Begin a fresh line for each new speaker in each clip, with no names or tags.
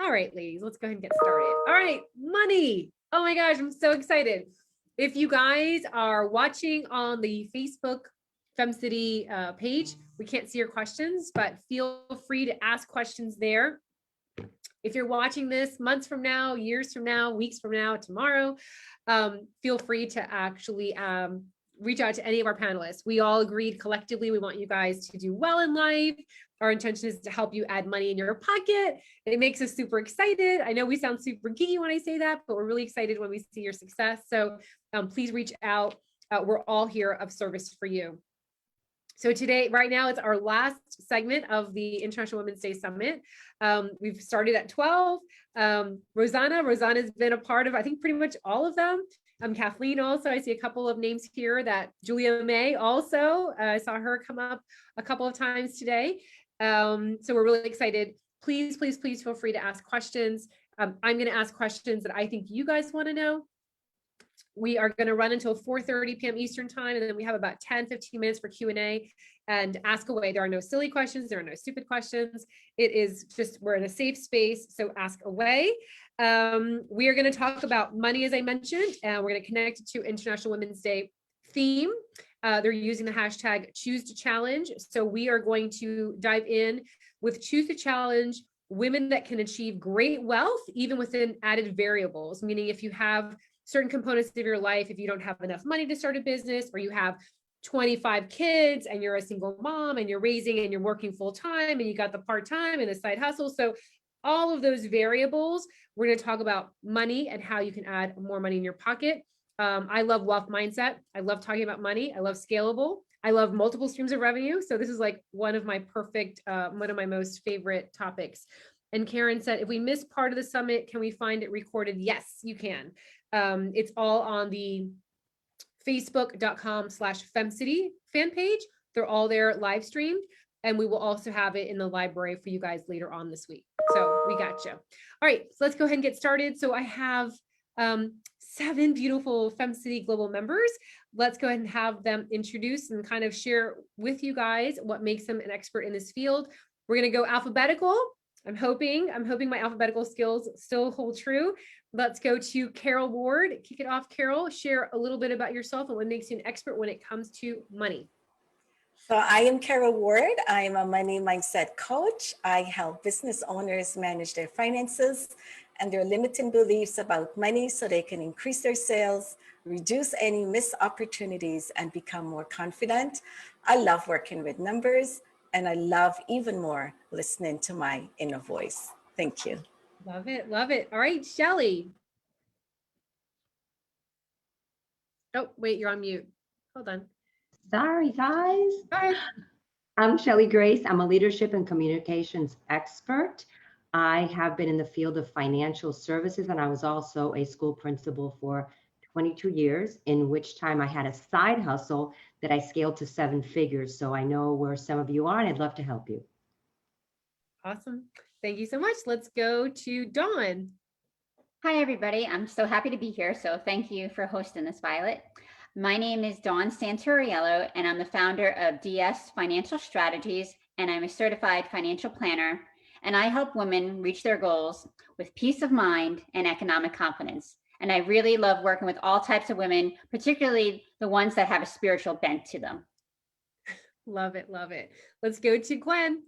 All right, ladies, let's go ahead and get started. All right, money. Oh my gosh, I'm so excited. If you guys are watching on the Facebook Fem CIty page, we can't see your questions, but feel free to ask questions there. If you're watching this months from now, years from now, weeks from now, tomorrow, feel free to actually reach out to any of our panelists. We all agreed collectively, we want you guys to do well in life. Our intention is to help you add money in your pocket. It makes us super excited. I know we sound super geeky when I say that, but we're really excited when we see your success. So please reach out. We're all here of service for you. So today, right now, it's our last segment of the International Women's Day Summit. We've started at 12. Rosanna's been a part of, I think, pretty much all of them. Kathleen also, I see a couple of names here. That Julia May also, I saw her come up a couple of times today. So we're really excited. Please, please, please feel free to ask questions. I'm going to ask questions that I think you guys want to know. We are going to run until 4:30 p.m. Eastern time, and then we have about 10-15 minutes for Q&A and ask away. There are no silly questions. There are no stupid questions. It is just, we're in a safe space, so ask away. We are going to talk about money, as I mentioned, and we're going to connect it to International Women's Day theme. They're using the hashtag Choose to Challenge. So we are going to dive in with Choose to Challenge women that can achieve great wealth, even within added variables, meaning if you have certain components of your life, if you don't have enough money to start a business, or you have 25 kids and you're a single mom and you're raising and you're working full time and you got the part-time and the side hustle. So all of those variables, we're going to talk about money and how you can add more money in your pocket. I love wealth mindset. I love talking about money. I love scalable. I love multiple streams of revenue. So this is like one of my most favorite topics. And Karen said, if we miss part of the summit, can we find it recorded? Yes, you can. It's all on the facebook.com/Fem CIty fan page. They're all there live streamed, and we will also have it in the library for you guys later on this week. So we got you. All right, so let's go ahead and get started. So I have 7 beautiful Fem CIty Global members. Let's go ahead and have them introduce and kind of share with you guys what makes them an expert in this field. We're going to go alphabetical. I'm hoping my alphabetical skills still hold true. Let's go to Carol Ward. Kick it off, Carol. Share a little bit about yourself and what makes you an expert when it comes to money.
So I am Carol Ward. I'm a money mindset coach. I help business owners manage their finances and their limiting beliefs about money so they can increase their sales, reduce any missed opportunities, and become more confident. I love working with numbers, and I love even more listening to my inner voice. Thank you.
Love it. Love it. All right, Shelly. Oh, wait, you're on mute. Hold on.
Sorry, guys.
Hi.
I'm Shelly Grace. I'm a leadership and communications expert. I have been in the field of financial services, and I was also a school principal for 22 years, in which time I had a side hustle that I scaled to 7 figures. So I know where some of you are, and I'd love to help you.
Awesome. Thank you so much. Let's go to Dawn.
Hi, everybody. I'm so happy to be here. So thank you for hosting this, Violet. My name is Dawn Santoriello, and I'm the founder of DS Financial Strategies, and I'm a certified financial planner. And I help women reach their goals with peace of mind and economic confidence. And I really love working with all types of women, particularly the ones that have a spiritual bent to them.
Love it. Love it. Let's go to Gwen.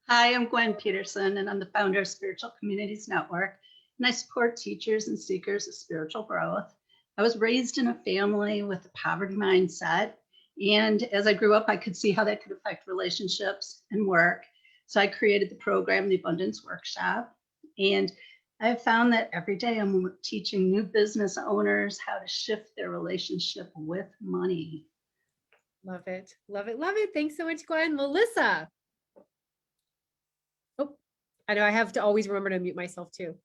Hi, I'm Gwen Peterson, and I'm the founder of Spiritual Communities Network, and I support teachers and seekers of spiritual growth. I was raised in a family with a poverty mindset, and as I grew up, I could see how that could affect relationships and work. So I created the program, the Abundance Workshop, and I've found that every day I'm teaching new business owners how to shift their relationship with money.
Love it. Love it. Love it. Thanks so much, Gwen. Melissa. Oh, I know I have to always remember to mute myself too.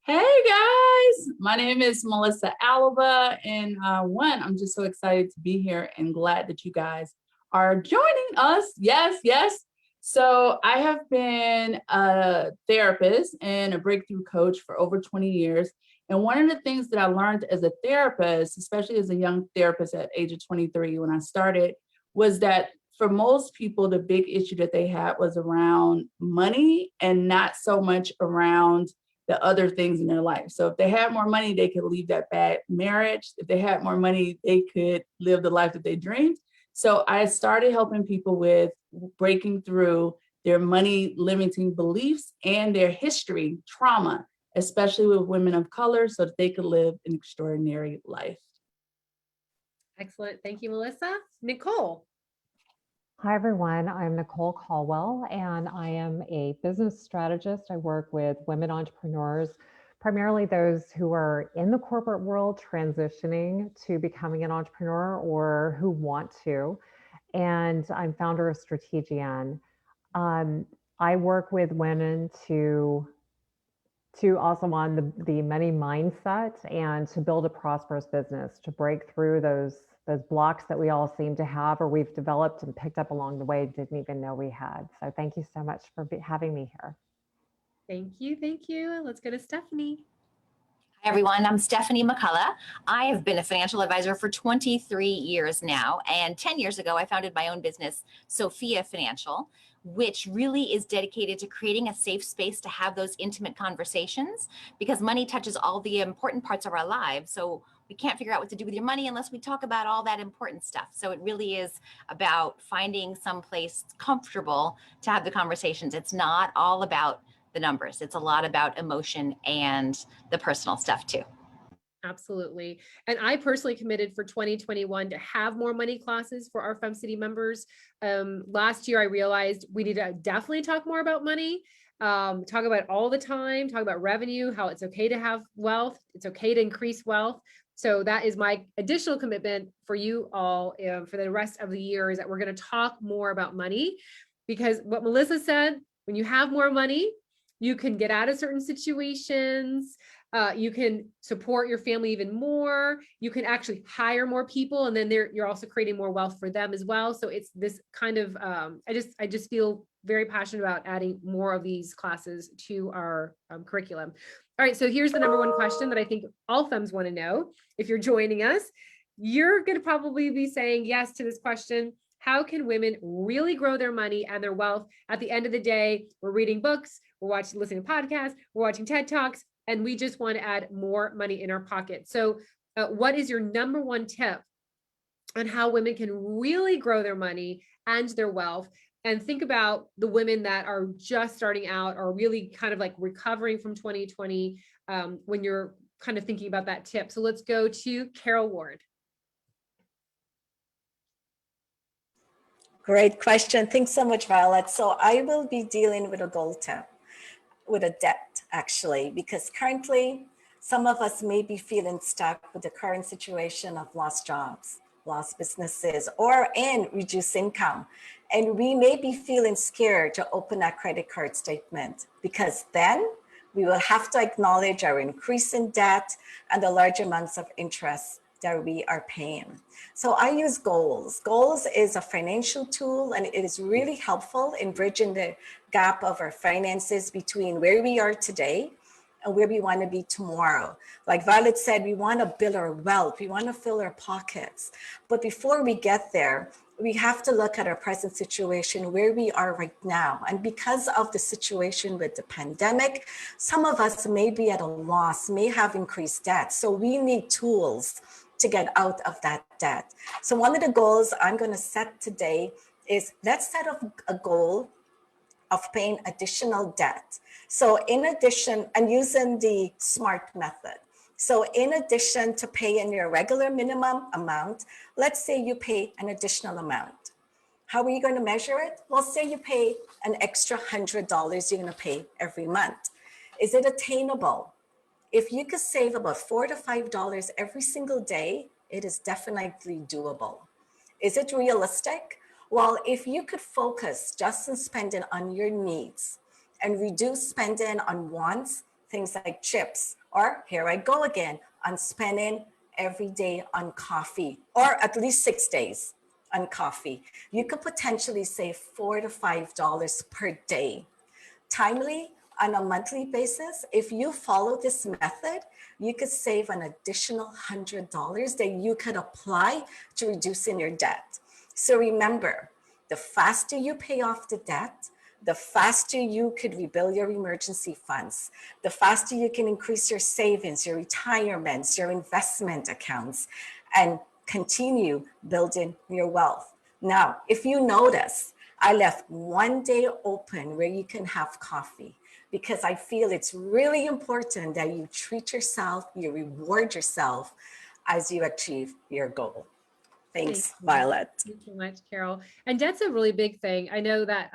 Hey guys, my name is Melissa Alaba, and I'm just so excited to be here and glad that you guys are joining us. Yes, yes. So I have been a therapist and a breakthrough coach for over 20 years. And one of the things that I learned as a therapist, especially as a young therapist at age of 23 when I started, was that for most people, the big issue that they had was around money and not so much around the other things in their life. So if they had more money, they could leave that bad marriage. If they had more money, they could live the life that they dreamed. So I started helping people with breaking through their money limiting beliefs and their history, trauma, especially with women of color, so that they could live an extraordinary life.
Excellent. Thank you, Melissa. Nicole.
Hi, everyone. I'm Nicole Caldwell, and I am a business strategist. I work with women entrepreneurs, primarily those who are in the corporate world transitioning to becoming an entrepreneur or who want to. And I'm founder of Strategian. I work with women to also on the money mindset and to build a prosperous business, to break through those blocks that we all seem to have or we've developed and picked up along the way, didn't even know we had. So thank you so much for having me here.
Thank you. Thank you. Let's go to Stephanie.
Hi, everyone. I'm Stephanie Mccullough. I have been a financial advisor for 23 years now. And 10 years ago, I founded my own business, Sophia Financial, which really is dedicated to creating a safe space to have those intimate conversations, because money touches all the important parts of our lives. So we can't figure out what to do with your money unless we talk about all that important stuff. So it really is about finding some place comfortable to have the conversations. It's not all about the numbers. It's a lot about emotion and the personal stuff too.
Absolutely. And I personally committed for 2021 to have more money classes for our Fem CIty members. Last year, I realized we need to definitely talk more about money, talk about it all the time, talk about revenue, how it's okay to have wealth. It's okay to increase wealth. So that is my additional commitment for you all for the rest of the year, is that we're going to talk more about money, because what Melissa said, when you have more money, you can get out of certain situations. You can support your family even more. You can actually hire more people, and then you're also creating more wealth for them as well. So it's this kind of, I just feel very passionate about adding more of these classes to our curriculum. All right, so here's the number one question that I think all femmes want to know. If you're joining us, you're going to probably be saying yes to this question. How can women really grow their money and their wealth? At the end of the day, we're reading books, we're listening to podcasts, we're watching TED Talks, and we just want to add more money in our pocket. So what is your number one tip on how women can really grow their money and their wealth? And think about the women that are just starting out or really kind of like recovering from 2020 when you're kind of thinking about that tip. So let's go to Carol Ward.
Great question. Thanks so much, Violet. So I will be dealing with a gold tip, with a debt actually, because currently some of us may be feeling stuck with the current situation of lost jobs, lost businesses, or in reduced income. And we may be feeling scared to open that credit card statement, because then we will have to acknowledge our increase in debt and the large amounts of interest that we are paying. So I use goals. Goals is a financial tool, and it is really helpful in bridging the gap of our finances between where we are today and where we want to be tomorrow. Like Violet said, we want to build our wealth. We want to fill our pockets. But before we get there, we have to look at our present situation, where we are right now. And because of the situation with the pandemic, some of us may be at a loss, may have increased debt. So we need tools to get out of that debt. So one of the goals I'm going to set today is, let's set up a goal of paying additional debt. So in addition, and using the SMART method. So in addition to paying your regular minimum amount, let's say you pay an additional amount. How are you going to measure it? Well, say you pay an extra $100 you're going to pay every month. Is it attainable? If you could save about $4 to $5 every single day, it is definitely doable. Is it realistic? Well, if you could focus just on spending on your needs and reduce spending on wants, things like chips, or here I go again, on spending every day on coffee, or at least 6 days on coffee, you could potentially save $4 to $5 per day. Timely, on a monthly basis, if you follow this method, you could save an additional $100 that you could apply to reducing your debt. So remember, The faster you pay off the debt, the faster you could rebuild your emergency funds, the faster you can increase your savings, your retirements, your investment accounts, and continue building your wealth. Now, if you notice, I left one day open where you can have coffee, because I feel it's really important that you treat yourself, you reward yourself as you achieve your goal. Thanks, Violet.
Thank you so much, Carol. And debt's a really big thing. I know that,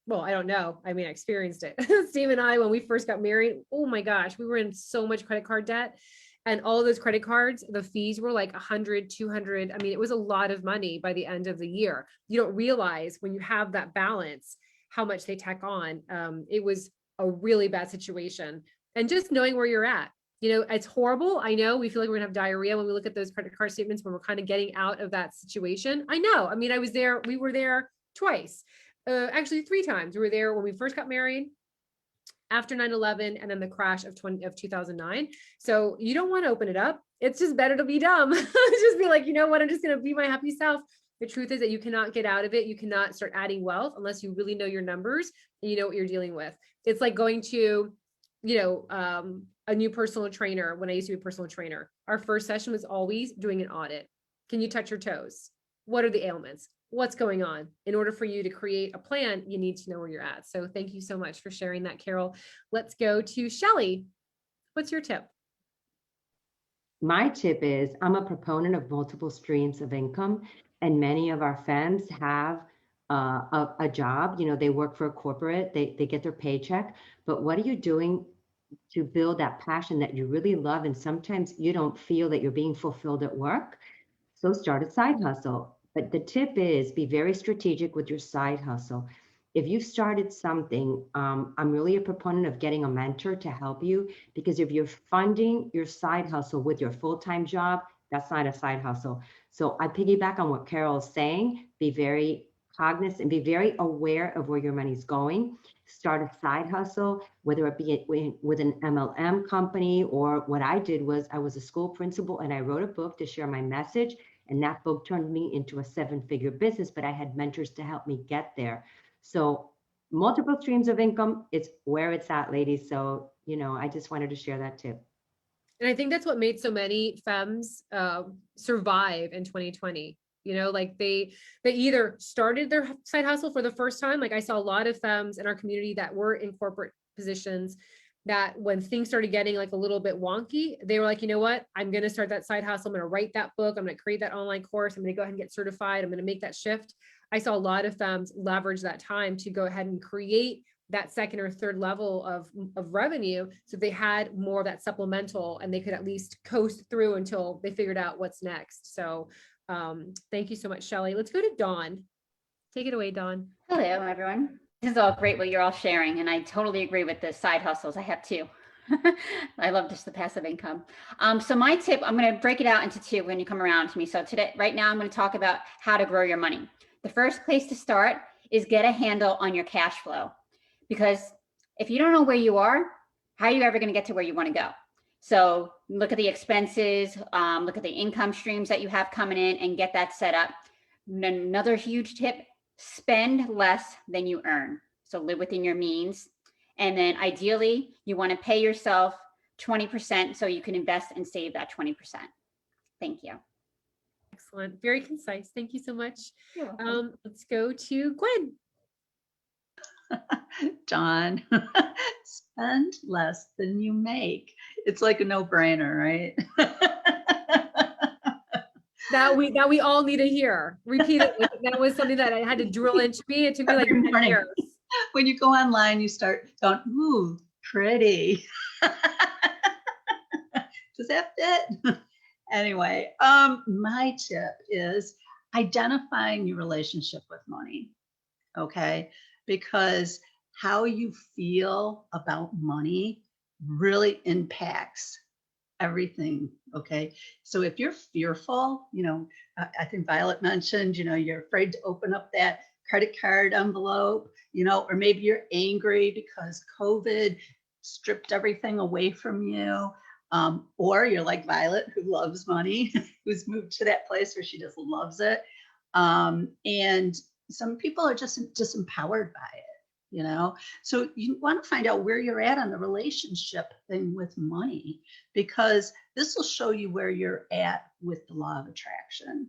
well, I don't know. I mean, I experienced it. Steve and I, when we first got married, oh my gosh, we were in so much credit card debt. And all of those credit cards, the fees were like 100, 200. I mean, it was a lot of money by the end of the year. You don't realize when you have that balance, how much they tack on. It was a really bad situation. And just knowing where you're at. You know, it's horrible. I know we feel like we're gonna have diarrhea when we look at those credit card statements when we're kind of getting out of that situation. I know. I mean, I was there. We were there twice, actually 3 times. We were there when we first got married, after 9/11, and then the crash of 2009. So you don't want to open it up. It's just better to be dumb. Just be like, you know what? I'm just gonna be my happy self. The truth is that you cannot get out of it. You cannot start adding wealth unless you really know your numbers and you know what you're dealing with. It's like going to, you know, a new personal trainer. When I used to be a personal trainer, our first session was always doing an audit. Can you touch your toes? What are the ailments? What's going on? In order for you to create a plan, you need to know where you're at. So thank you so much for sharing that, Carol. Let's go to Shelly. What's your tip?
My tip is I'm a proponent of multiple streams of income, and many of our femmes have a job. You know, they work for a corporate, they get their paycheck, but what are you doing to build that passion that you really love? And sometimes you don't feel that you're being fulfilled at work. So start a side hustle. But the tip is be very strategic with your side hustle. If you've started something, I'm really a proponent of getting a mentor to help you, because if you're funding your side hustle with your full-time job, that's not a side hustle. So I piggyback on what Carol's saying. Be very cognizant and be very aware of where your money's going. Start a side hustle, whether it be with an MLM company, or what I did was I was a school principal and I wrote a book to share my message. And that book turned me into a 7-figure business, but I had mentors to help me get there. So multiple streams of income, it's where it's at, ladies. So, you know, I just wanted to share that tip.
And I think that's what made so many femmes survive in 2020. You know, like they either started their side hustle for the first time. Like I saw a lot of femmes in our community that were in corporate positions that when things started getting like a little bit wonky, they were like, you know what, I'm going to start that side hustle. I'm going to write that book. I'm going to create that online course. I'm going to go ahead and get certified. I'm going to make that shift. I saw a lot of femmes leverage that time to go ahead and create that second or third level of revenue. So they had more of that supplemental and they could at least coast through until they figured out what's next. So thank you so much, Shelly. Let's go to Dawn. Take it away, Dawn.
Hello, everyone. This is all great what you're all sharing, and I totally agree with the side hustles. I have 2. I love just the passive income. So my tip, I'm going to break it out into 2 when you come around to me. So today, right now, I'm going to talk about how to grow your money. The first place to start is get a handle on your cash flow, because if you don't know where you are, how are you ever going to get to where you want to go? So look at the expenses, look at the income streams that you have coming in, and get that set up. Another huge tip, spend less than you earn. So live within your means. And then ideally, you want to pay yourself 20% so you can invest and save that 20%. Thank you.
Excellent. Very concise. Thank you so much.
You're welcome.
Let's go to Gwen.
John, spend less than you make. It's like a no-brainer, right?
That we all need to hear repeatedly. That was something that I had to drill into me. It took me like 10 years.
When you go online, you start going, ooh, pretty. Does that fit? Anyway, my tip is identifying your relationship with money. Okay. Because how you feel about money really impacts everything. Okay. So if you're fearful, you know, I think Violet mentioned, you know, you're afraid to open up that credit card envelope, you know, or maybe you're angry because COVID stripped everything away from you. Or you're like Violet, who loves money, who's moved to that place where she just loves it. And some people are just disempowered by it, you know? So you want to find out where you're at on the relationship thing with money, because this will show you where you're at with the law of attraction.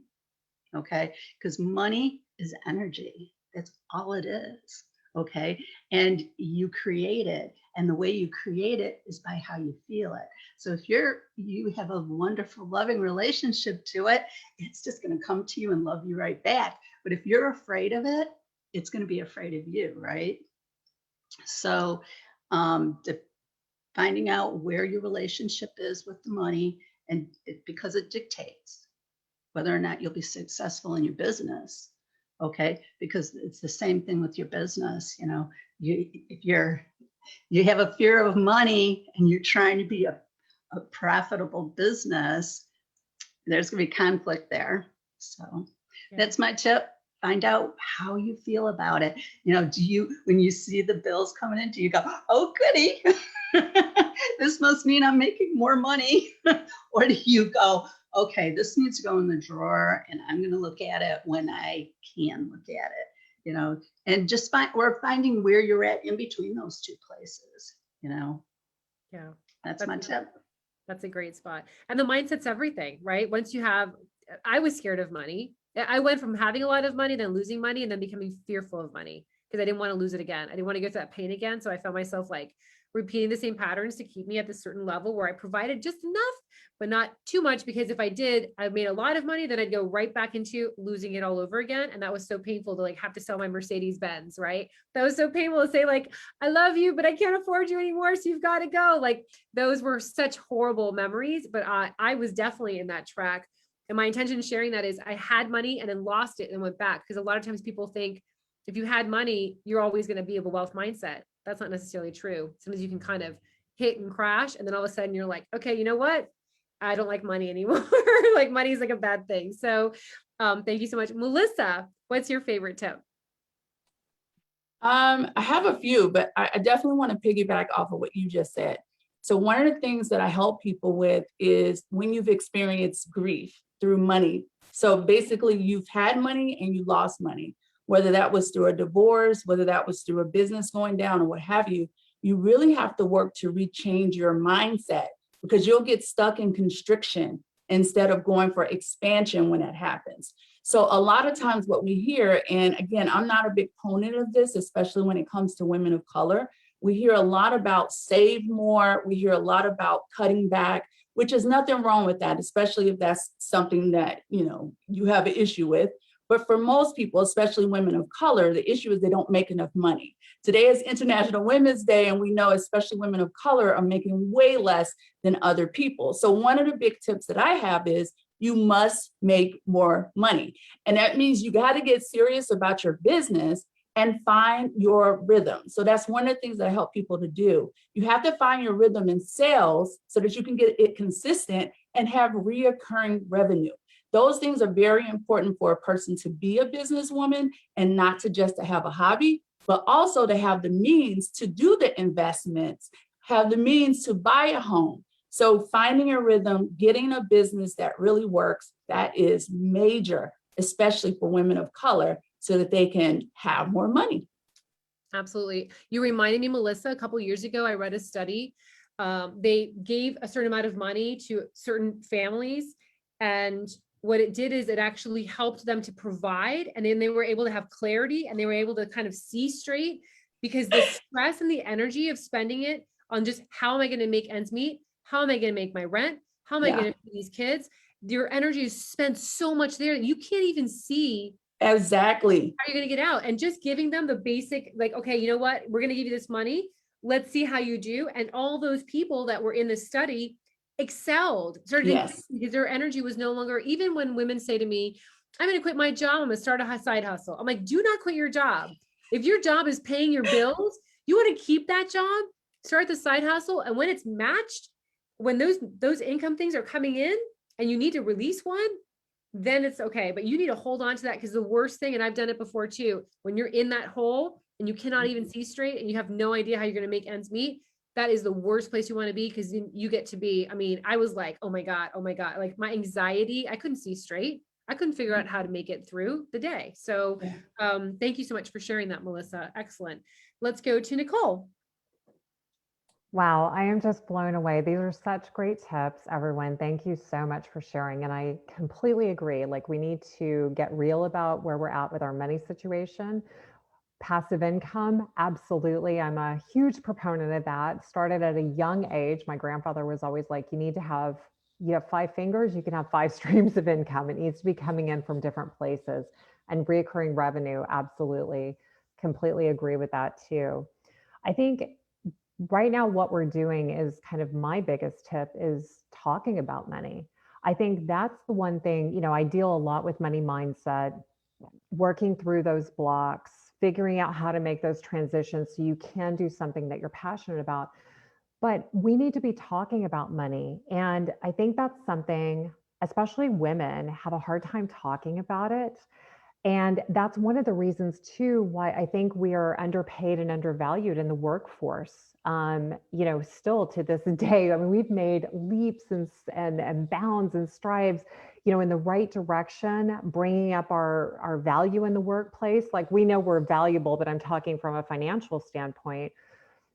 Okay, because money is energy. That's all it is. Okay, and you create it, and the way you create it is by how you feel it. So if you have a wonderful, loving relationship to it, it's just going to come to you and love you right back. But if you're afraid of it, it's going to be afraid of you, right? So finding out where your relationship is with the money, and because it dictates whether or not you'll be successful in your business. Okay, because it's the same thing with your business. You know, if you have a fear of money and you're trying to be a profitable business, there's going to be conflict there. So that's my tip. Find out how you feel about it. You know, when you see the bills coming in, do you go, oh, goody, this must mean I'm making more money? Or do you go, okay, this needs to go in the drawer and I'm going to look at it when I can look at it, you know, and just finding where you're at in between those two places, you know?
Yeah.
That's my tip.
That's a great spot. And the mindset's everything, right? Once you have, I was scared of money. I went from having a lot of money, then losing money, and then becoming fearful of money because I didn't want to lose it again. I didn't want to go through that pain again. So I found myself like repeating the same patterns to keep me at this certain level where I provided just enough, but not too much, because if I did, I made a lot of money, then I'd go right back into losing it all over again. And that was so painful to like have to sell my Mercedes Benz, right? That was so painful to say like, I love you, but I can't afford you anymore. So you've got to go. Like those were such horrible memories, but I was definitely in that track. And my intention in sharing that is I had money and then lost it and went back. Because a lot of times people think if you had money, you're always going to be of a wealth mindset. That's not necessarily true. Sometimes you can kind of hit and crash. And then all of a sudden you're like, okay, you know what? I don't like money anymore. Like money is like a bad thing. So thank you so much. Melissa, what's your favorite tip?
I have a few, but I definitely want to piggyback off of what you just said. So one of the things that I help people with is when you've experienced grief through money. So basically you've had money and you lost money, whether that was through a divorce, whether that was through a business going down or what have you, you really have to work to rechange your mindset, because you'll get stuck in constriction instead of going for expansion when that happens. So a lot of times what we hear, and again, I'm not a big proponent of this, especially when it comes to women of color, we hear a lot about save more. We hear a lot about cutting back, which is nothing wrong with that, especially if that's something that, you know, you have an issue with. But for most people, especially women of color, the issue is they don't make enough money. Today is International Women's Day, and we know especially women of color are making way less than other people. So one of the big tips that I have is you must make more money. And that means you got to get serious about your business and find your rhythm. So that's one of the things that I help people to do. You have to find your rhythm in sales so that you can get it consistent and have reoccurring revenue. Those things are very important for a person to be a businesswoman, and not to just to have a hobby, but also to have the means to do the investments, have the means to buy a home. So finding a rhythm, getting a business that really works, that is major, especially for women of color, so that they can have more money.
Absolutely. You reminded me, Melissa, a couple of years ago, I read a study. They gave a certain amount of money to certain families, and what it did is it actually helped them to provide, and then they were able to have clarity, and they were able to kind of see straight, because the stress and the energy of spending it on just how am I going to make ends meet? How am I going to make my rent? How am I going to feed these kids? Your energy is spent so much there that you can't even see
exactly
how you're going to get out. And just giving them the basic, like, okay, you know what? We're going to give you this money. Let's see how you do. And all those people that were in the study excelled, because their energy was no longer, even when women say to me, I'm going to quit my job, I'm going to start a side hustle. I'm like, do not quit your job. If your job is paying your bills, you want to keep that job, start the side hustle. And when it's matched, when those income things are coming in and you need to release one, then it's okay. But you need to hold on to that, because the worst thing, and I've done it before too, when you're in that hole and you cannot even see straight and you have no idea how you're going to make ends meet, that is the worst place you want to be, because you get to be, I mean, I was like, oh my God, like my anxiety, I couldn't see straight. I couldn't figure out how to make it through the day. So
Yeah.
thank you so much for sharing that, Melissa. Excellent. Let's go to Nicole.
Wow, I am just blown away. These are such great tips, everyone. Thank you so much for sharing. And I completely agree. Like, we need to get real about where we're at with our money situation. Passive income, absolutely. I'm a huge proponent of that. Started at a young age. My grandfather was always like, you have 5 fingers, you can have 5 streams of income. It needs to be coming in from different places. And recurring revenue, absolutely. Completely agree with that too. I think right now what we're doing is kind of my biggest tip is talking about money. I think that's the one thing, I deal a lot with money mindset, working through those blocks, figuring out how to make those transitions so you can do something that you're passionate about. But we need to be talking about money. And I think that's something, especially women, have a hard time talking about it. And that's one of the reasons too why I think we are underpaid and undervalued in the workforce. Still to this day, I mean, we've made leaps and bounds and strides, in the right direction, bringing up our value in the workplace. Like, we know we're valuable, but I'm talking from a financial standpoint.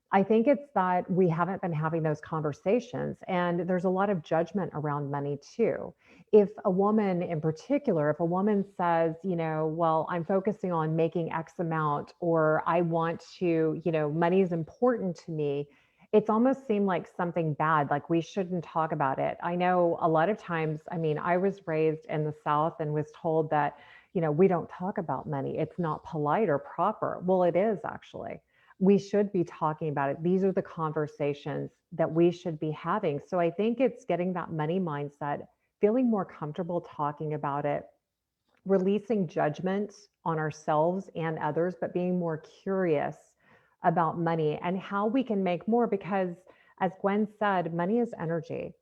I think it's that we haven't been having those conversations, and there's a lot of judgment around money too. If a woman in particular, if a woman says, well, I'm focusing on making X amount, or I want to, money is important to me, it's almost seemed like something bad, like we shouldn't talk about it. I know a lot of times, I mean, I was raised in the South and was told that, we don't talk about money. It's not polite or proper. Well, it is actually. We should be talking about it. These are the conversations that we should be having. So I think it's getting that money mindset, feeling more comfortable talking about it, releasing judgment on ourselves and others, but being more curious about money and how we can make more. Because as Gwen said, money is energy.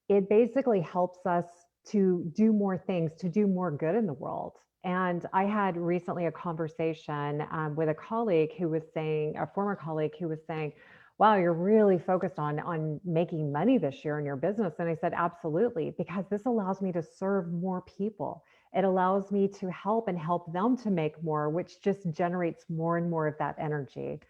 It basically helps us to do more things, to do more good in the world. And I had recently a conversation with a colleague who was saying, a former colleague who was saying, wow, you're really focused on making money this year in your business. And I said, absolutely, because this allows me to serve more people. It allows me to help them to make more, which just generates more and more of that energy.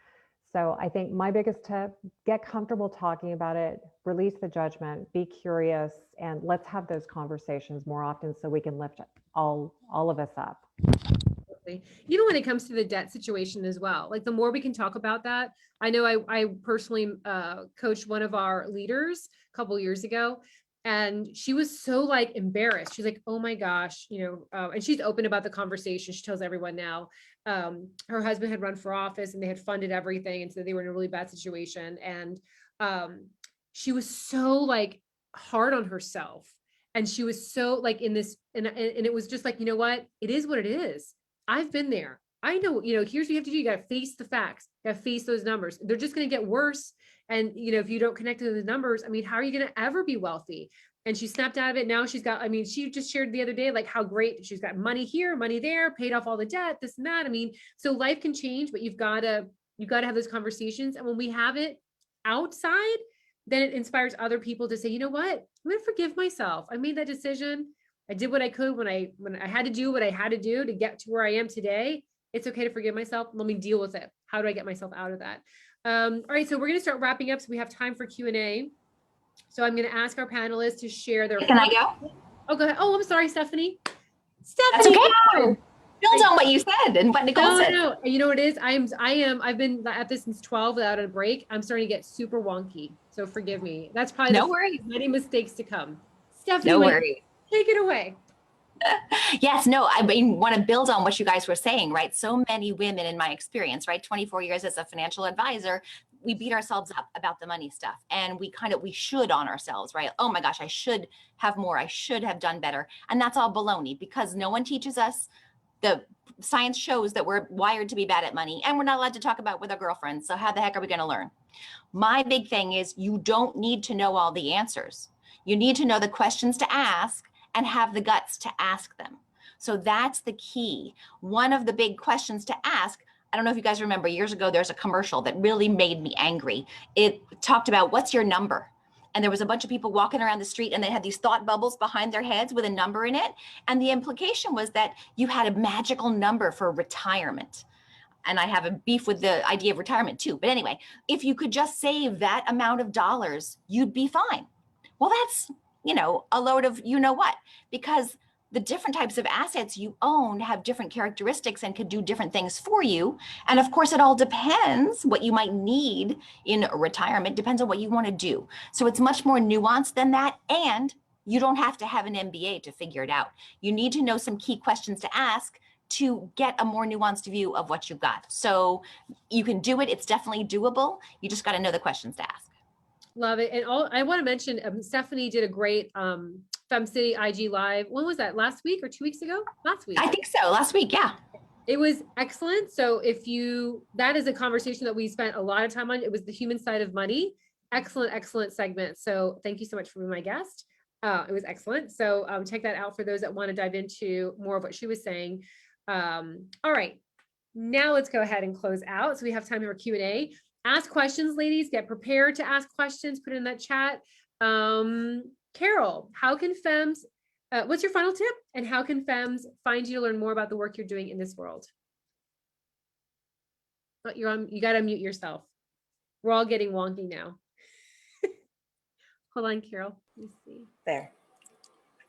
So I think my biggest tip, get comfortable talking about it, release the judgment, be curious, and let's have those conversations more often so we can lift all of us up.
Even when it comes to the debt situation as well, like the more we can talk about that. I know I personally coached one of our leaders a couple years ago, and she was so like embarrassed. She's like, oh my gosh, and she's open about the conversation. She tells everyone now. Her husband had run for office and they had funded everything. And so they were in a really bad situation. And she was so like hard on herself. And she was so like in this, and it was just like, you know what? It is what it is. I've been there. I know, here's what you have to do. You got to face the facts. You got to face those numbers. They're just going to get worse. And, if you don't connect to the numbers, I mean, how are you going to ever be wealthy? And she snapped out of it. Now she's got, I mean, she just shared the other day, like how great she's got money here, money there, paid off all the debt, this and that. I mean, so life can change, but you've got to have those conversations. And when we have it outside, then it inspires other people to say, you know what, I'm going to forgive myself. I made that decision. I did what I could when I had to do what I had to do to get to where I am today. It's okay to forgive myself. Let me deal with it. How do I get myself out of that? All right. So we're going to start wrapping up. So we have time for Q&A. So I'm going to ask our panelists to share their.
Can I go?
Oh, go ahead. Oh, I'm sorry, Stephanie.
That's okay. Build on what you said and what Nicole said.
No, you know what it is? I've been at this since 12 without a break. I'm starting to get super wonky. So forgive me. That's probably
no worries.
Many mistakes to come. Stephanie,
no worries.
Take it away.
Yes, no, I want to build on what you guys were saying, right? So many women in my experience, right? 24 years as a financial advisor, we beat ourselves up about the money stuff, and we should on ourselves, right? Oh my gosh, I should have more. I should have done better. And that's all baloney, because no one teaches us. The science shows that we're wired to be bad at money, and we're not allowed to talk about it with our girlfriends. So how the heck are we going to learn? My big thing is, you don't need to know all the answers. You need to know the questions to ask and have the guts to ask them. So that's the key. One of the big questions to ask, I don't know if you guys remember, years ago, there's a commercial that really made me angry. It talked about, what's your number? and there was a bunch of people walking around the street and they had these thought bubbles behind their heads with a number in it. And the implication was that you had a magical number for retirement. And I have a beef with the idea of retirement too. But anyway, if you could just save that amount of dollars, you'd be fine. Well, that's, a load of what, because the different types of assets you own have different characteristics and could do different things for you. And of course, it all depends what you might need in retirement, depends on what you want to do. So it's much more nuanced than that. And you don't have to have an MBA to figure it out. You need to know some key questions to ask to get a more nuanced view of what you've got. So you can do it. It's definitely doable. You just got to know the questions to ask.
Love it. And I want to mention, Stephanie did a great Fem City IG Live. When was that? Last week or 2 weeks ago? Last week.
I think so. Last week. Yeah.
It was excellent. So that is a conversation that we spent a lot of time on. It was the human side of money. Excellent, excellent segment. So thank you so much for being my guest. It was excellent. So check that out for those that want to dive into more of what she was saying. All right, now let's go ahead and close out. So we have time for Q&A. Ask questions, ladies. Get prepared to ask questions. Put it in that chat. Carol, how can Fems, what's your final tip? And how can Fems find you to learn more about the work you're doing in this world? Oh, you got to mute yourself. We're all getting wonky now. Hold on, Carol. Let me see.
There.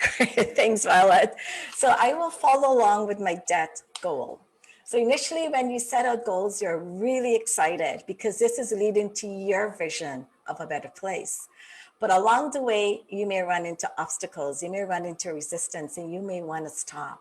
Great. Thanks, Violet. So I will follow along with my debt goal. So initially, when you set out goals, you're really excited because this is leading to your vision of a better place. But along the way, you may run into obstacles, you may run into resistance, and you may want to stop.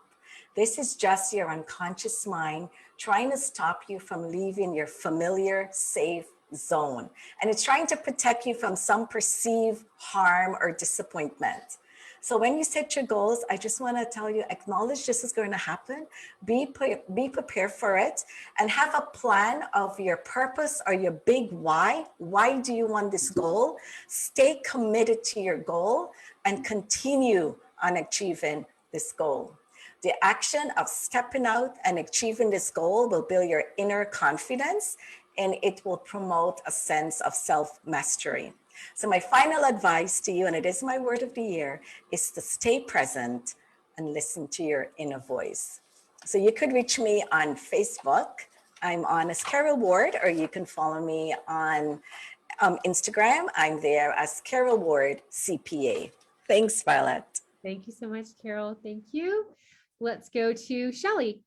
This is just your unconscious mind trying to stop you from leaving your familiar, safe zone. And it's trying to protect you from some perceived harm or disappointment. So when you set your goals, I just want to tell you, acknowledge this is going to happen, be prepared for it, and have a plan of your purpose or your big why. Why do you want this goal? Stay committed to your goal and continue on achieving this goal. The action of stepping out and achieving this goal will build your inner confidence, and it will promote a sense of self-mastery. So my final advice to you, and it is my word of the year, is to stay present and listen to your inner voice. So you could reach me on Facebook. I'm on as Carol Ward, or you can follow me on Instagram. I'm there as Carol Ward CPA. Thanks, Violet.
Thank you so much, Carol. Thank you. Let's go to Shelly.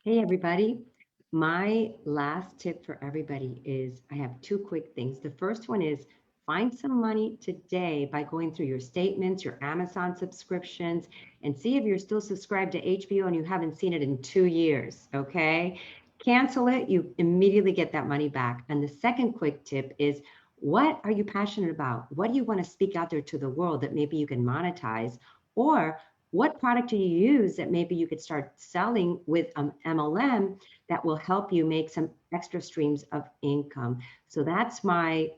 Hey, everybody. My last tip for everybody is I have two quick things. The first one is find some money today by going through your statements, your Amazon subscriptions, and see if you're still subscribed to HBO and you haven't seen it in 2 years, okay? Cancel it, you immediately get that money back. And the second quick tip is, what are you passionate about? What do you want to speak out there to the world that maybe you can monetize? Or what product do you use that maybe you could start selling with MLM that will help you make some extra streams of income? So that's my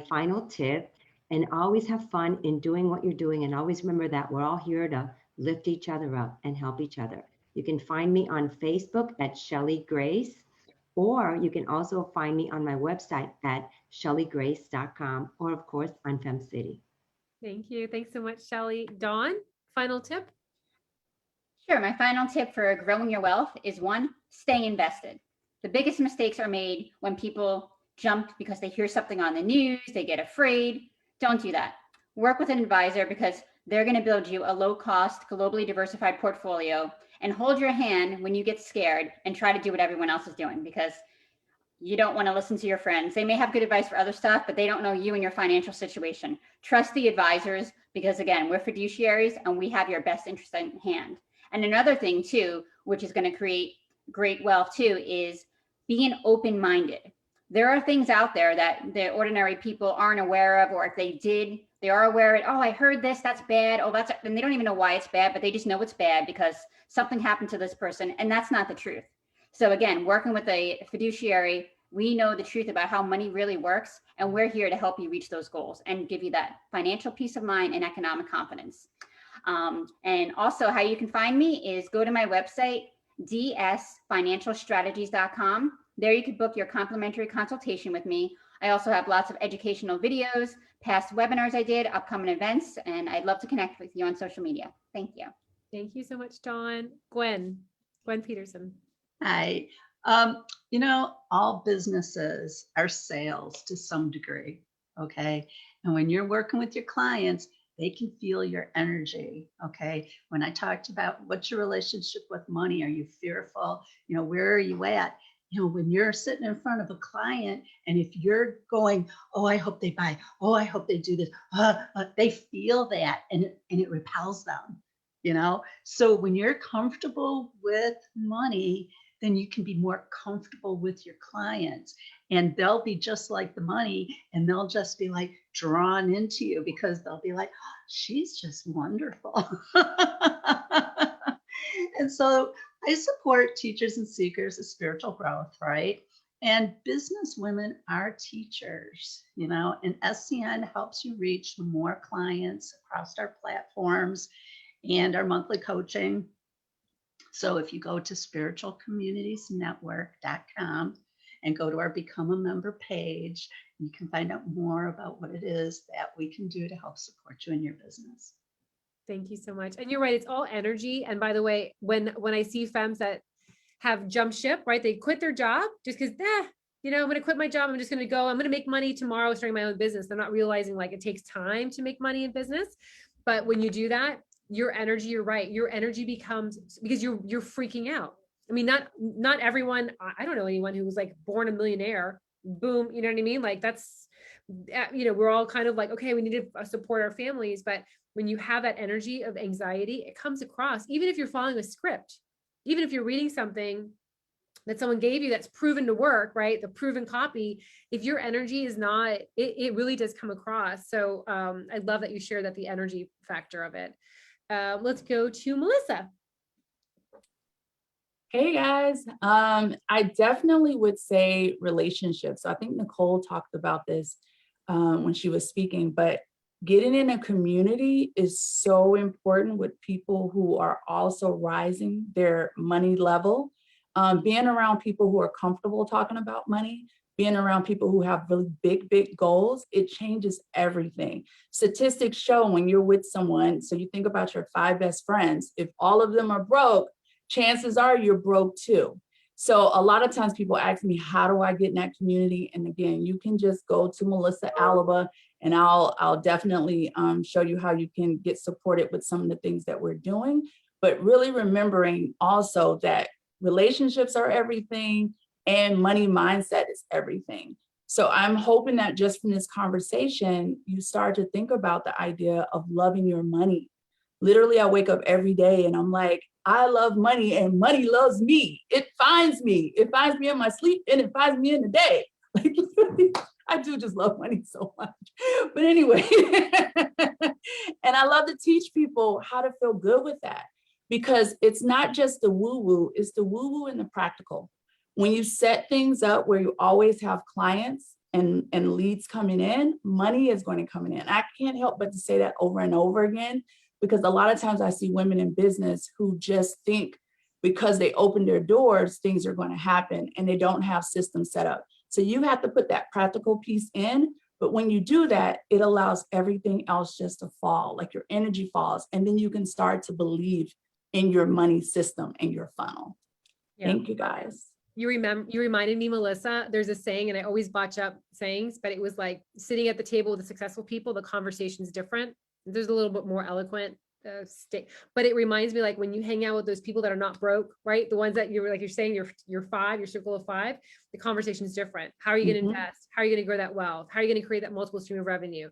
final tip. And always have fun in doing what you're doing. And always remember that we're all here to lift each other up and help each other. You can find me on Facebook at Shelly Grace, or you can also find me on my website at shellygrace.com, or of course on Fem City.
Thank you. Thanks so much, Shelly. Dawn, final tip?
Sure. My final tip for growing your wealth is 1, stay invested. The biggest mistakes are made when people jump because they hear something on the news, they get afraid. Don't do that. Work with an advisor because they're going to build you a low-cost, globally diversified portfolio, and hold your hand when you get scared and try to do what everyone else is doing, because you don't want to listen to your friends. They may have good advice for other stuff, but they don't know you and your financial situation. Trust the advisors because, again, we're fiduciaries and we have your best interest in hand. And another thing, too, which is going to create great wealth, too, is being open-minded. There are things out there that the ordinary people aren't aware of, or if they did, they are aware of it. Oh, I heard this, that's bad. Oh, that's, and they don't even know why it's bad, but they just know it's bad because something happened to this person, and that's not the truth. So again, working with a fiduciary, we know the truth about how money really works, and we're here to help you reach those goals and give you that financial peace of mind and economic confidence. And also how you can find me is go to my website, dsfinancialstrategies.com. There you could book your complimentary consultation with me. I also have lots of educational videos, past webinars I did, upcoming events, and I'd love to connect with you on social media. Thank you.
Thank you so much, Dawn. Gwen Peterson.
Hi. All businesses are sales to some degree. Okay. And when you're working with your clients, they can feel your energy. Okay. When I talked about what's your relationship with money, are you fearful? Where are you at? When you're sitting in front of a client and if you're going, oh, I hope they buy, oh, I hope they do this, they feel that and it repels them, So when you're comfortable with money, then you can be more comfortable with your clients and they'll be just like the money and they'll just be like drawn into you because they'll be like, oh, she's just wonderful. And so I support teachers and seekers of spiritual growth, right? And business women are teachers, and SCN helps you reach more clients across our platforms and our monthly coaching. So if you go to spiritualcommunitiesnetwork.com and go to our Become a Member page, you can find out more about what it is that we can do to help support you in your business.
Thank you so much. And you're right, it's all energy. And by the way, when I see femmes that have jumped ship, right? They quit their job just because, I'm going to quit my job. I'm just going to go, I'm going to make money tomorrow starting my own business. They're not realizing like it takes time to make money in business. But when you do that, your energy, you're right. Your energy becomes, because you're freaking out. I mean, not everyone, I don't know anyone who was like born a millionaire, boom. You know what I mean? Like that's, we're all kind of like, okay, we need to support our families. But when you have that energy of anxiety, it comes across, even if you're following a script, even if you're reading something that someone gave you that's proven to work, right? The proven copy, if your energy is not, it really does come across. So I love that you share that, the energy factor of it. Let's go to Melissa.
Hey guys, I definitely would say relationships. I think Nicole talked about this when she was speaking, but getting in a community is so important with people who are also rising their money level. Being around people who are comfortable talking about money, being around people who have really big goals, it changes everything. Statistics show when you're with someone, so you think about your 5 best friends, if all of them are broke, chances are you're broke too. So a lot of times people ask me, how do I get in that community? And again, you can just go to Melissa Alaba and I'll definitely show you how you can get supported with some of the things that we're doing. But really remembering also that relationships are everything and money mindset is everything. So I'm hoping that just from this conversation, you start to think about the idea of loving your money. Literally, I wake up every day and I'm like, I love money and money loves me. It finds me. It finds me in my sleep and it finds me in the day. Like, I do just love money so much. But anyway, and I love to teach people how to feel good with that, because it's not just the woo-woo, it's the woo-woo and the practical. When you set things up where you always have clients and leads coming in, money is going to come in. I can't help but to say that over and over again, because a lot of times I see women in business who just think because they open their doors, things are going to happen and they don't have systems set up. So you have to put that practical piece in. But when you do that, it allows everything else just to fall, like your energy falls. And then you can start to believe in your money system and your funnel. Yeah. Thank you guys.
You reminded me, Melissa, there's a saying, and I always botch up sayings, but it was like sitting at the table with the successful people, the conversation's different. There's a little bit more eloquent but it reminds me, like when you hang out with those people that are not broke, right? The ones that you're saying, your 5, your circle of 5, the conversation is different. How are you going to invest? How are you going to grow that wealth? How are you going to create that multiple stream of revenue?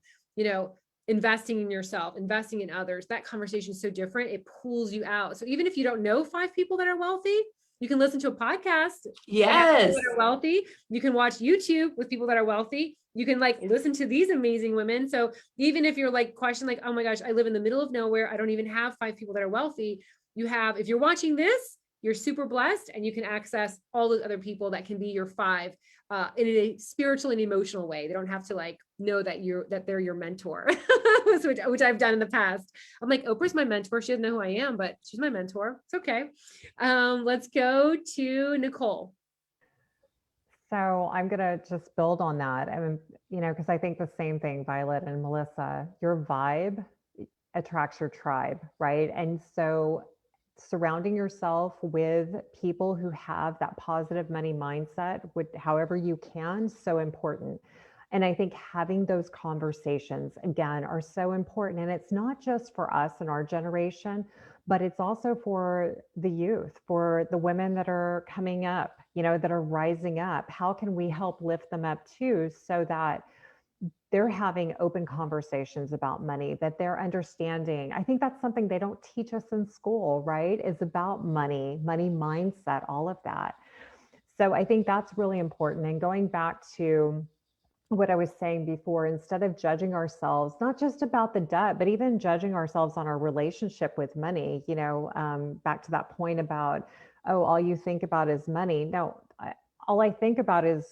Investing in yourself, investing in others, that conversation is so different. It pulls you out. So even if you don't know 5 people that are wealthy, you can listen to a podcast.
Yes.
That are wealthy. You can watch YouTube with people that are wealthy. You can listen to these amazing women. So even if you're question oh my gosh, I live in the middle of nowhere, I don't even have 5 people that are wealthy. If you're watching this, you're super blessed and you can access all those other people that can be your 5 in a spiritual and emotional way. They don't have to know that they're your mentor, which I've done in the past. I'm like, Oprah's my mentor. She doesn't know who I am, but she's my mentor. It's okay. Let's go to Nicole.
So I'm going to just build on that. And, because I think the same thing, Violet and Melissa, your vibe attracts your tribe, right? And so surrounding yourself with people who have that positive money mindset, would, however you can, so important. And I think having those conversations again are so important. And it's not just for us and our generation, but it's also for the youth, for the women that are coming up, that are rising up. How can we help lift them up too, so that they're having open conversations about money, that they're understanding. I think that's something they don't teach us in school, right? Is about money mindset, all of that. So I think that's really important. And going back to what I was saying before, instead of judging ourselves, not just about the debt, but even judging ourselves on our relationship with money, back to that point about, oh, all you think about is money. No, all I think about is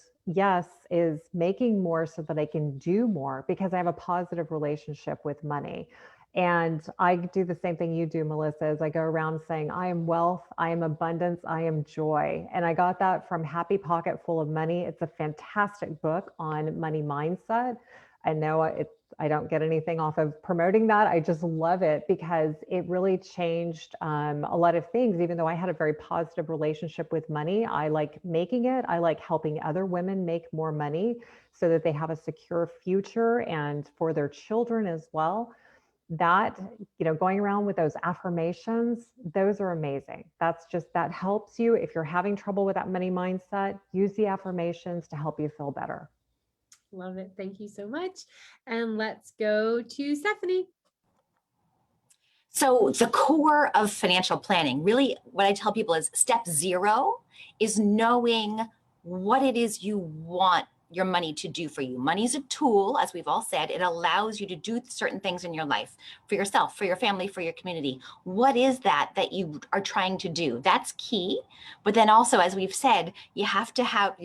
making more so that I can do more, because I have a positive relationship with money. And I do the same thing you do, Melissa, as I go around saying, I am wealth, I am abundance, I am joy. And I got that from Happy Pocket Full of Money. It's a fantastic book on money mindset. I know I don't get anything off of promoting that. I just love it because it really changed a lot of things. Even though I had a very positive relationship with money, I like making it. I like helping other women make more money so that they have a secure future, and for their children as well. That, going around with those affirmations, those are amazing. That helps you. If you're having trouble with that money mindset, use the affirmations to help you feel better.
Love it. Thank you so much. And let's go to Stephanie.
So the core of financial planning, really what I tell people is step 0 is knowing what it is you want your money to do for you. Money is a tool, as we've all said. It allows you to do certain things in your life, for yourself, for your family, for your community. What is that you are trying to do? That's key. But then also, as we've said, you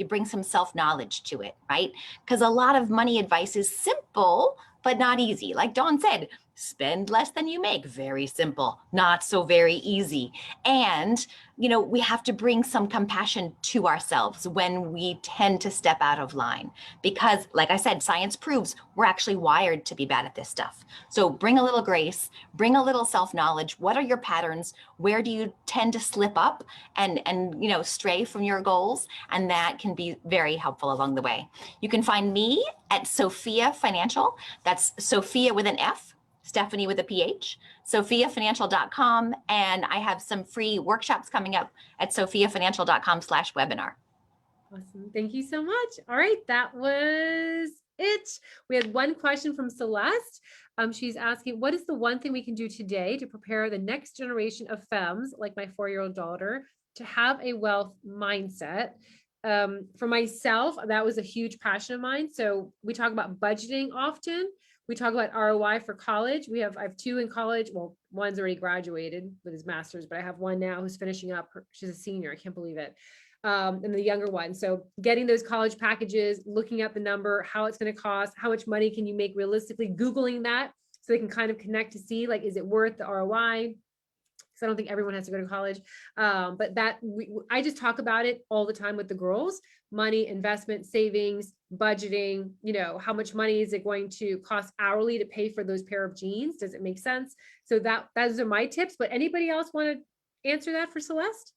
bring some self-knowledge to it, right? Because a lot of money advice is simple, but not easy. Like Dawn said, spend less than you make. Very simple, not so very easy. And, we have to bring some compassion to ourselves when we tend to step out of line, because like I said, science proves we're actually wired to be bad at this stuff. So bring a little grace, bring a little self-knowledge. What are your patterns? Where do you tend to slip up and stray from your goals? And that can be very helpful along the way. You can find me at Sophia Financial. That's Sophia with an F, Stephanie with a PH, sophiafinancial.com. And I have some free workshops coming up at sophiafinancial.com/webinar.
Awesome. Thank you so much. All right. That was it. We had one question from Celeste. She's asking, what is the one thing we can do today to prepare the next generation of femmes, like my 4-year-old daughter, to have a wealth mindset? For myself, that was a huge passion of mine. So we talk about budgeting often. We talk about ROI for college. I have 2 in college. Well, one's already graduated with his master's, but I have one now who's finishing up. She's a senior. I can't believe it. And the younger one. So getting those college packages, looking at the number, how it's going to cost, how much money can you make realistically, Googling that so they can kind of connect to see, like, is it worth the ROI? I don't think everyone has to go to college. But I just talk about it all the time with the girls: money, investment, savings, budgeting, how much money is it going to cost hourly to pay for those pair of jeans? Does it make sense? So those are my tips. But anybody else want to answer that for Celeste?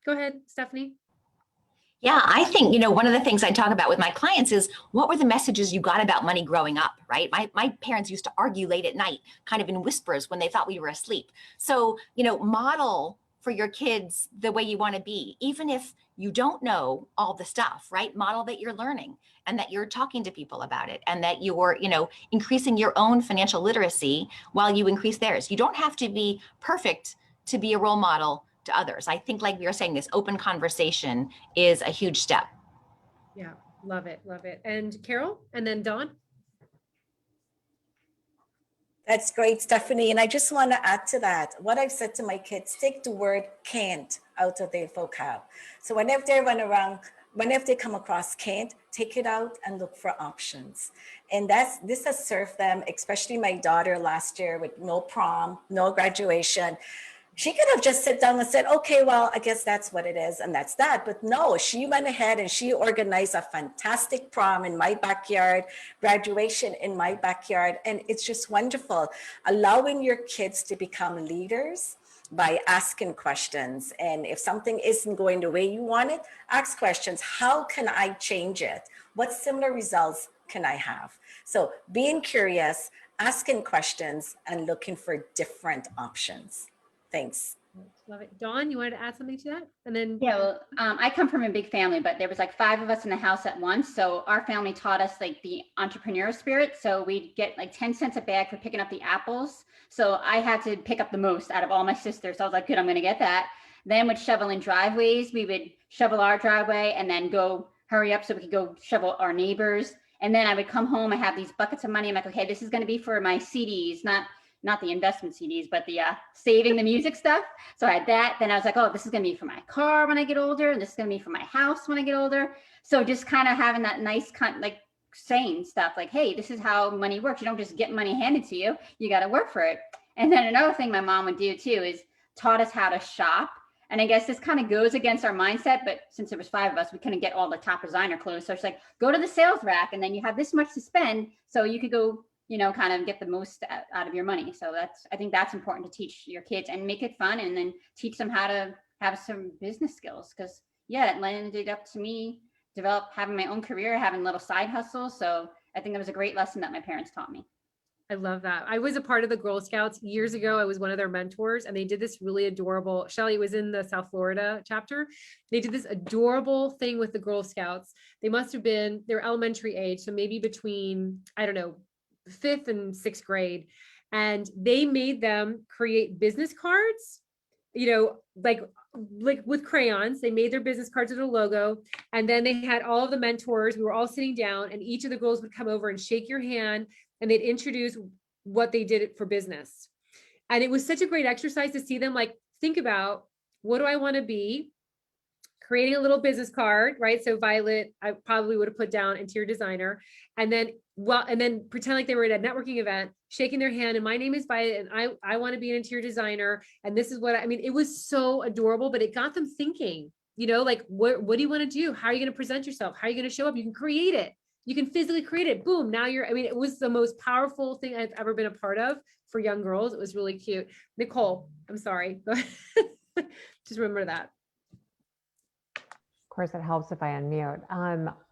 Go ahead, Stephanie.
Yeah, I think, one of the things I talk about with my clients is, what were the messages you got about money growing up, right? My parents used to argue late at night, kind of in whispers when they thought we were asleep. So, model for your kids the way you want to be, even if you don't know all the stuff, right? Model that you're learning and that you're talking to people about it, and that you're, increasing your own financial literacy while you increase theirs. You don't have to be perfect to be a role model to others. I think, like we were saying, this open conversation is a huge step.
Yeah, love it, love it. And Carol, and then Dawn.
That's great, Stephanie. And I just want to add to that. What I've said to my kids, take the word can't out of their vocab. So whenever they come across can't, take it out and look for options. And this has served them, especially my daughter last year with no prom, no graduation. She could have just sat down and said, okay, well, I guess that's what it is and that's that. But no, she went ahead and she organized a fantastic prom in my backyard, graduation in my backyard. And it's just wonderful. Allowing your kids to become leaders by asking questions. And if something isn't going the way you want it, ask questions. How can I change it? What similar results can I have? So being curious, asking questions, and looking for different options. Thanks.
Love it. Dawn, you wanted to add something to that? And then
Yeah, well, I come from a big family, but there was like 5 of us in the house at once. So our family taught us like the entrepreneurial spirit. So we'd get like 10 cents a bag for picking up the apples. So I had to pick up the most out of all my sisters. So I was like, good, I'm going to get that. Then with shoveling driveways, we would shovel our driveway and then go hurry up so we could go shovel our neighbors. And then I would come home, I have these buckets of money. I'm like, okay, this is going to be for my CDs, not the investment CDs, but the saving the music stuff. So I had that. Then I was like, oh, this is going to be for my car when I get older. And this is going to be for my house when I get older. So just kind of having that nice like saying stuff like, hey, this is how money works. You don't just get money handed to you. You got to work for it. And then another thing my mom would do too is taught us how to shop. And I guess this kind of goes against our mindset, but since there was 5 of us, we couldn't get all the top designer clothes. So it's like, go to the sales rack and then you have this much to spend. So you could go, kind of get the most out of your money. So I think that's important to teach your kids and make it fun and then teach them how to have some business skills. Cause yeah, it landed up to me, having my own career, having little side hustles. So I think that was a great lesson that my parents taught me.
I love that. I was a part of the Girl Scouts years ago. I was one of their mentors and they did this really adorable, Shelly was in the South Florida chapter. They did this adorable thing with the Girl Scouts. They must've been their elementary age. So maybe between, I don't know, 5th and 6th grade. And they made them create business cards, like with crayons. They made their business cards with a logo. And then they had all of the mentors. We were all sitting down and each of the girls would come over and shake your hand and they'd introduce what they did for business. And it was such a great exercise to see them like, think about, what do I want to be? Creating a little business card, right? So Violet, I probably would have put down interior designer, and then pretend like they were at a networking event, shaking their hand. And my name is Violet, and I want to be an interior designer. And this is what it was so adorable, but it got them thinking, like, what do you want to do? How are you going to present yourself? How are you going to show up? You can create it. You can physically create it. Boom. Now it was the most powerful thing I've ever been a part of for young girls. It was really cute. Nicole, I'm sorry. Just remember that.
Of course, it helps if I unmute.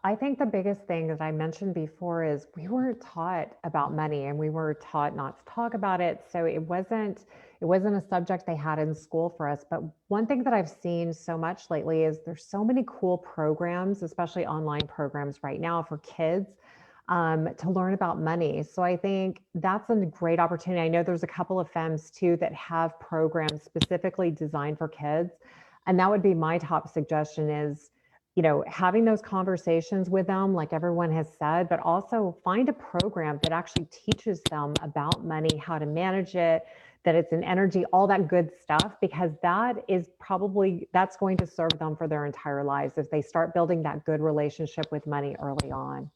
I think the biggest thing, as I mentioned before, is we were taught about money and we were taught not to talk about it. So it wasn't a subject they had in school for us. But one thing that I've seen so much lately is there's so many cool programs, especially online programs right now for kids to learn about money. So I think that's a great opportunity. I know there's a couple of FEMs too that have programs specifically designed for kids. And that would be my top suggestion is, having those conversations with them, like everyone has said, but also find a program that actually teaches them about money, how to manage it, that it's an energy, all that good stuff, because that's going to serve them for their entire lives if they start building that good relationship with money early on.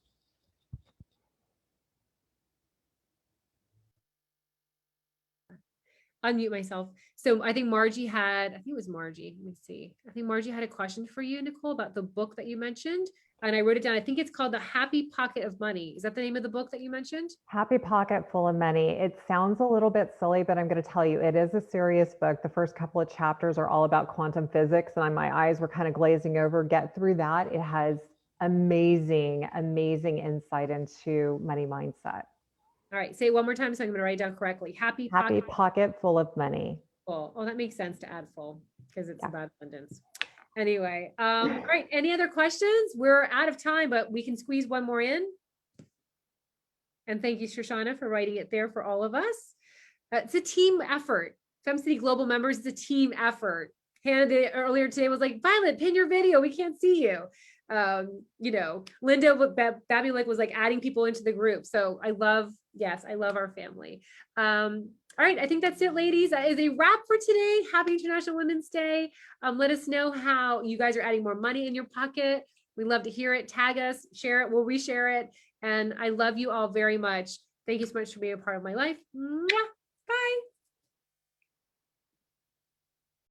Unmute myself. So I think Margie had a question for you, Nicole, about the book that you mentioned. And I wrote it down. I think it's called The Happy Pocket of Money. Is that the name of the book that you mentioned?
Happy Pocket Full of Money. It sounds a little bit silly, but I'm going to tell you, it is a serious book. The first couple of chapters are all about quantum physics and my eyes were kind of glazing over. Get through that. It has amazing, amazing insight into money mindset.
All right. Say it one more time so I'm going to write it down correctly. Happy
Pocket Full of Money.
Full. Oh, that makes sense to add full because it's about abundance. Anyway, all right. Any other questions? We're out of time, but we can squeeze one more in. And thank you, Shoshana, for writing it there for all of us. It's a team effort. Fem CIty Global members, it's a team effort. Hannah earlier today was like, Violet, pin your video. We can't see you. Linda Babulek was like adding people into the group. So I love our family. All right, I think that's it, ladies. That is a wrap for today. Happy International Women's Day. Let us know how you guys are adding more money in your pocket. We love to hear it. Tag us, share it. We'll reshare it. And I love you all very much. Thank you so much for being a part of my life. Mwah.